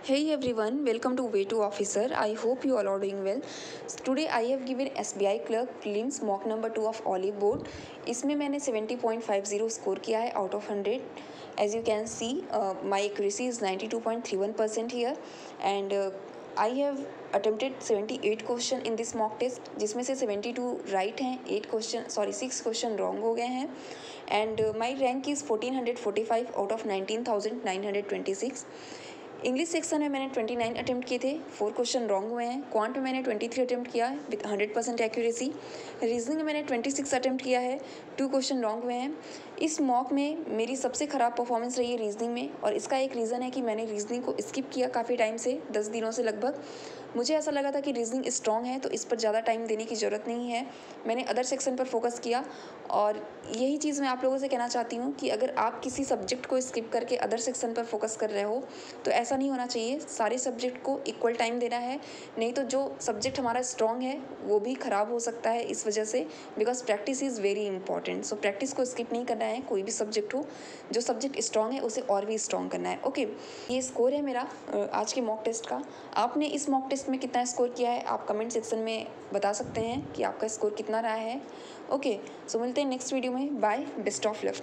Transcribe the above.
Hey everyone, welcome to Way to Officer. I hope you all are doing well. Today I have given SBI clerk prelims mock number 2 of Olive board. इसमें मैंने 70.50 score किया है out of 100. As you can see, my accuracy is 92.31% here, and I have attempted 78 question in this mock test, जिसमें से 72 right हैं, 6 question wrong हो गए हैं, and my rank is 1445 out of 19,926. English section में मैंने 29 अटैम्प्ट किए थे, 4 क्वेश्चन रॉन्ग हुए हैं. क्वांट में मैंने 23 अटैम्प्ट किया है विथ 100% एक्यूरेसी. रीजनिंग में मैंने 26 अटैम्प्ट किया है, 2 क्वेश्चन रॉन्ग हुए हैं. इस मॉक में मेरी सबसे ख़राब परफॉर्मेंस रही है रीजनिंग में, और इसका एक रीज़न है कि मैंने रीजनिंग को स्किप किया काफ़ी टाइम से, 10 दिनों से लगभग. मुझे ऐसा लगा था कि रीजनिंग स्ट्रॉन्ग है तो इस पर ज़्यादा टाइम देने की ज़रूरत नहीं है. मैंने अदर सेक्शन पर फोकस किया, और यही चीज़ मैं आप लोगों से कहना चाहती हूँ कि अगर आप किसी सब्जेक्ट को स्किप करके अदर सेक्शन पर फोकस कर रहे हो तो ऐसा नहीं होना चाहिए. सारे सब्जेक्ट को इक्वल टाइम देना है, नहीं तो जो सब्जेक्ट हमारा स्ट्रॉन्ग है वो भी ख़राब हो सकता है इस वजह से, because practice is very important. So practice को स्किप नहीं करना है. कोई भी सब्जेक्ट हो, जो सब्जेक्ट स्ट्रॉन्ग है उसे और भी स्ट्रॉन्ग करना है. ओके, ये स्कोर है मेरा आज के मॉक टेस्ट का. आपने इस मॉक टेस्ट में कितना स्कोर किया है आप कमेंट सेक्शन में बता सकते हैं कि आपका स्कोर कितना रहा है. ओके, सो मिलते हैं नेक्स्ट वीडियो में. Bye, best of luck.